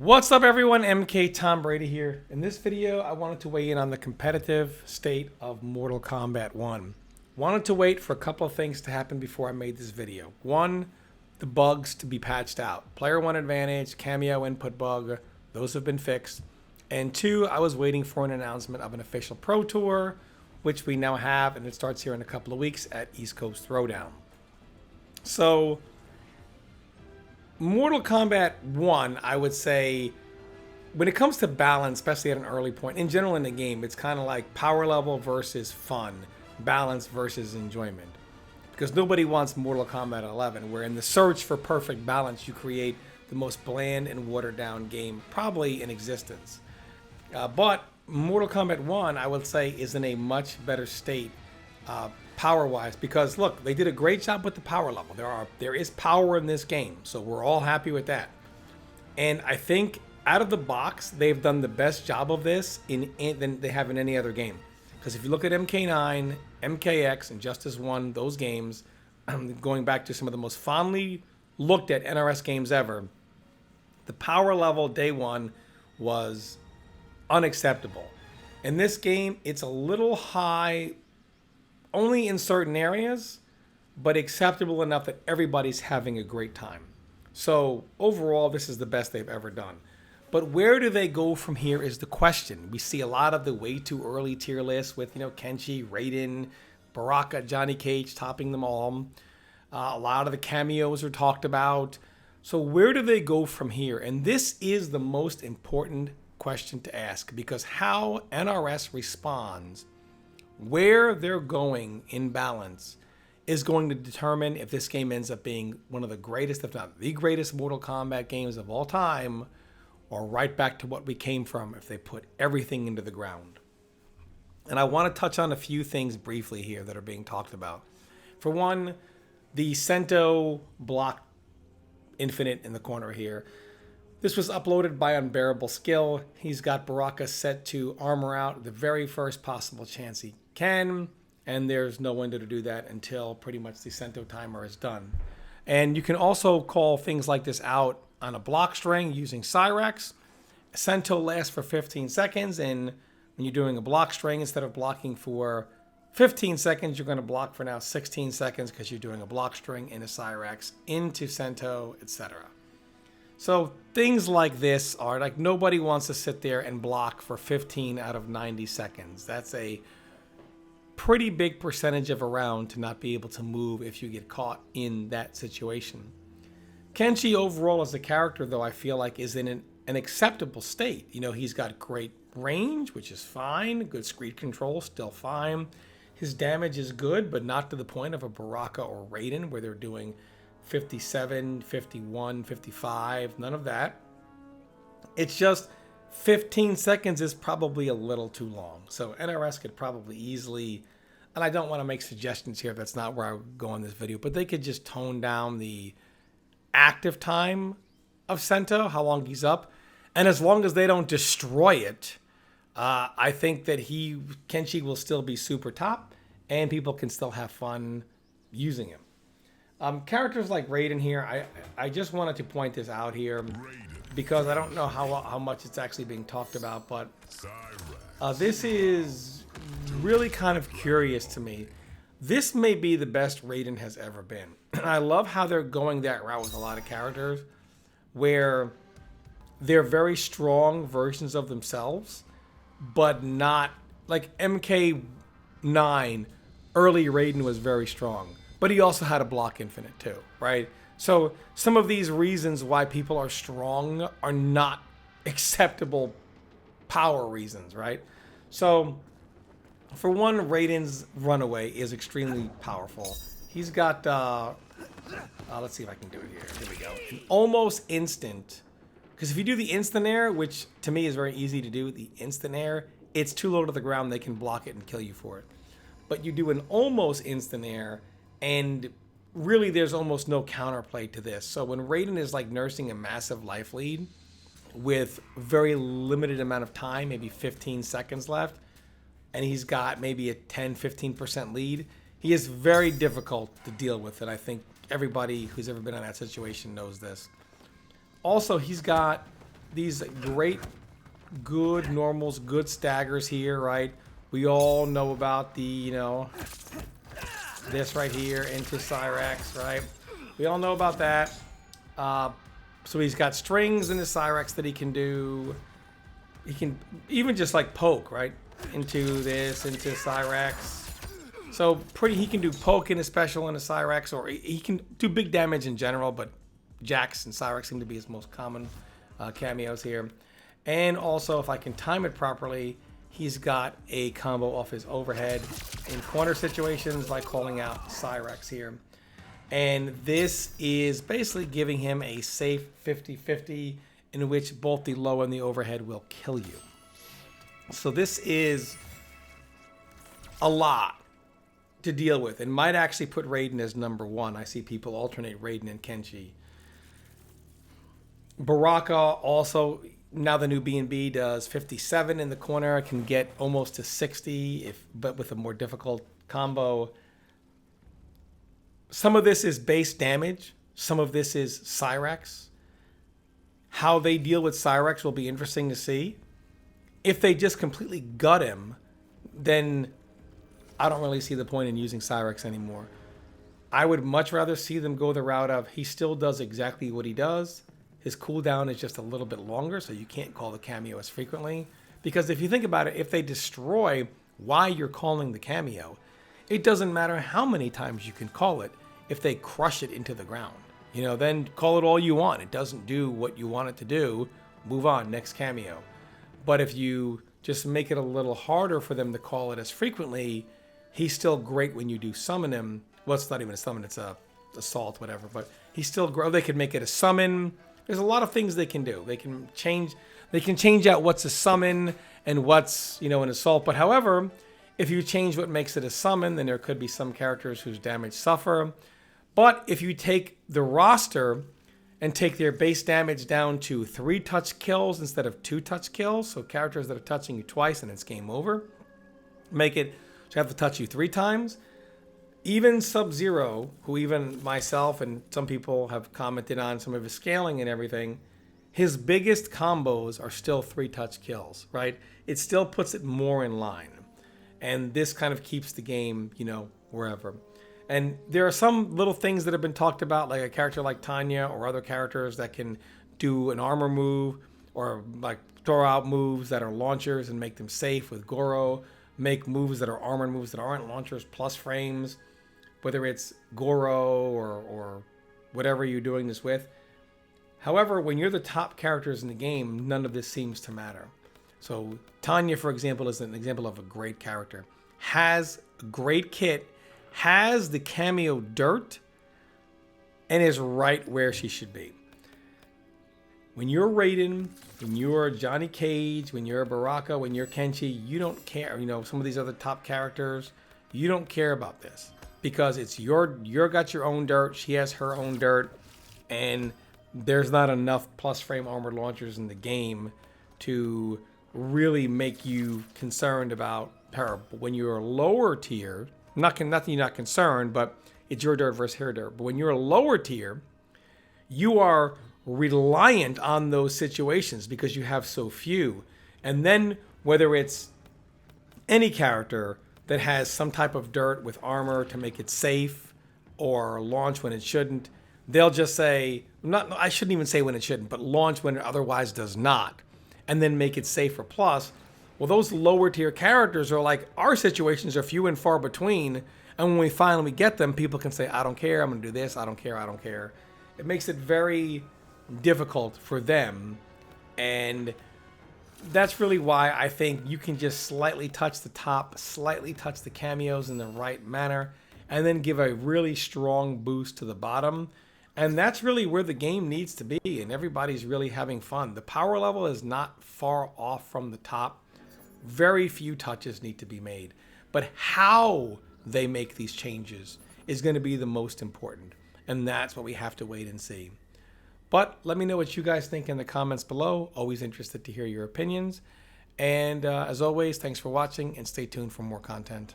What's up everyone, MK Tom Brady here. In this video, I wanted to weigh in on the competitive state of Mortal Kombat 1. Wanted to wait for a couple of things to happen before I made this video. One, the bugs to be patched out. Player 1 advantage, Cameo input bug, those have been fixed. And two, I was waiting for an announcement of an official Pro Tour, which we now have, and it starts here in a couple of weeks at East Coast Throwdown. So, Mortal Kombat 1, I would say, when it comes to balance, especially at an early point, in general in the game, it's kind of like power level versus fun, balance versus enjoyment. Because nobody wants Mortal Kombat 11, where in the search for perfect balance, you create the most bland and watered down game probably in existence. But Mortal Kombat 1, I would say, is in a much better state power-wise, because look, they did a great job with the power level. There is power in this game, so we're all happy with that. And I think out of the box, they've done the best job of this than they have in any other game. Because if you look at MK9, MKX, and Justice 1, those games, going back to some of the most fondly looked at NRS games ever, the power level day one was unacceptable. In this game, it's a little high only in certain areas, but acceptable enough that everybody's having a great time. So overall, this is the best they've ever done. But where do they go from here is the question. We see a lot of the way too early tier lists with, Kenshi, Raiden, Baraka, Johnny Cage topping them all. A lot of the cameos are talked about. So where do they go from here? And this is the most important question to ask, because how NRS responds, where they're going in balance, is going to determine if this game ends up being one of the greatest, if not the greatest, Mortal Kombat games of all time, or right back to what we came from if they put everything into the ground. And I want to touch on a few things briefly here that are being talked about. For one, the Sento block infinite in the corner here. This was uploaded by Unbearable Skill. He's got Baraka set to armor out the very first possible chance he can, and there's no window to do that until pretty much the Sento timer is done. And you can also call things like this out on a block string using Cyrex. Sento lasts for 15 seconds, and when you're doing a block string, instead of blocking for 15 seconds, you're going to block for now 16 seconds because you're doing a block string in a Cyrex into Sento, etc. So things like this are like, nobody wants to sit there and block for 15 out of 90 seconds. That's a pretty big percentage of a round to not be able to move if you get caught in that situation. Kenshi overall as a character, though, I feel like is in an acceptable state. He's got great range, which is fine. Good screen control, still fine. His damage is good, but not to the point of a Baraka or Raiden where they're doing 57, 51, 55, none of that. It's just 15 seconds is probably a little too long. So NRS could probably easily, and I don't want to make suggestions here, that's not where I would go in this video, but they could just tone down the active time of Sento, how long he's up. And as long as they don't destroy it, I think that Kenshi will still be super top and people can still have fun using him. Characters like Raiden here, I just wanted to point this out here because I don't know how much it's actually being talked about, but this is really kind of curious to me. This may be the best Raiden has ever been. I love how they're going that route with a lot of characters where they're very strong versions of themselves, but not like MK9. Early Raiden was very strong, but he also had a block infinite too, right? So some of these reasons why people are strong are not acceptable power reasons, right? So for one, Raiden's runaway is extremely powerful. He's got, let's see if I can do it here. Here we go. An almost instant, because if you do the instant air, which to me is very easy to do, the instant air, it's too low to the ground, they can block it and kill you for it. But you do an almost instant air, and really there's almost no counterplay to this. So when Raiden is like nursing a massive life lead with very limited amount of time, maybe 15 seconds left, and he's got maybe a 10-15% lead, he is very difficult to deal with, and I think everybody who's ever been in that situation knows this. Also, he's got these great, good normals, good staggers here, right? We all know about the, you know, this right here into Cyrex, right? We all know about that. So he's got strings in his Cyrex that he can do. He can even just like poke, right? Into this, into Cyrex. So he can do poke in his special in a Cyrex, or he can do big damage in general, but Jax and Cyrex seem to be his most common cameos here. And also, if I can time it properly, he's got a combo off his overhead in corner situations by calling out Cyrex here. And this is basically giving him a safe 50-50 in which both the low and the overhead will kill you. So this is a lot to deal with, and might actually put Raiden as number one. I see people alternate Raiden and Kenshi. Baraka also, now the new B&B does 57 in the corner, can get almost to 60 but with a more difficult combo. Some of this is base damage, some of this is Cyrex. How they deal with Cyrex will be interesting to see. If they just completely gut him, then I don't really see the point in using Cyrex anymore. I would much rather see them go the route of he still does exactly what he does. His cooldown is just a little bit longer, so you can't call the cameo as frequently. Because if you think about it, if they destroy why you're calling the cameo, it doesn't matter how many times you can call it if they crush it into the ground. You know, then call it all you want. It doesn't do what you want it to do. Move on, next cameo. But if you just make it a little harder for them to call it as frequently, he's still great when you do summon him. Well, it's not even a summon, it's a assault, whatever. But he's still great. They could make it a summon. There's a lot of things they can do. They can change out what's a summon and what's, you know, an assault. But however, if you change what makes it a summon, then there could be some characters whose damage suffer. But if you take the roster and take their base damage down to 3 touch kills instead of 2 touch kills, so characters that are touching you twice and it's game over, make it so you have to touch you 3 times. Even Sub-Zero, who even myself and some people have commented on some of his scaling and everything, his biggest combos are still 3 touch kills, right? It still puts it more in line. And this kind of keeps the game, you know, wherever. And there are some little things that have been talked about, like a character like Tanya or other characters that can do an armor move or like throw out moves that are launchers and make them safe with Goro, make moves that are armor moves that aren't launchers plus frames, whether it's Goro or whatever you're doing this with. However, when you're the top characters in the game, none of this seems to matter. So Tanya, for example, is an example of a great character. Has a great kit, has the cameo dirt, and is right where she should be. When you're Raiden, when you're Johnny Cage, when you're Baraka, when you're Kenshi, you don't care. You know, some of these other top characters, you don't care about this. Because it's you're got your own dirt, she has her own dirt, and there's not enough plus frame armored launchers in the game to really make you concerned about her. But when you're a lower tier, nothing you're not concerned, but it's your dirt versus her dirt. But when you're a lower tier, you are reliant on those situations because you have so few. And then whether it's any character that has some type of dirt with armor to make it safe or launch when it shouldn't, they'll just say, I shouldn't even say when it shouldn't, but launch when it otherwise does not, and then make it safe for plus. Well, those lower tier characters are like, our situations are few and far between, and when we finally get them, people can say, I don't care, I'm going to do this, I don't care, I don't care. It makes it very difficult for them, and that's really why I think you can just slightly touch the top, slightly touch the cameos in the right manner, and then give a really strong boost to the bottom. And that's really where the game needs to be, and everybody's really having fun. The power level is not far off from the top. Very few touches need to be made. But how they make these changes is going to be the most important. And that's what we have to wait and see. But let me know what you guys think in the comments below. Always interested to hear your opinions. And as always, thanks for watching and stay tuned for more content.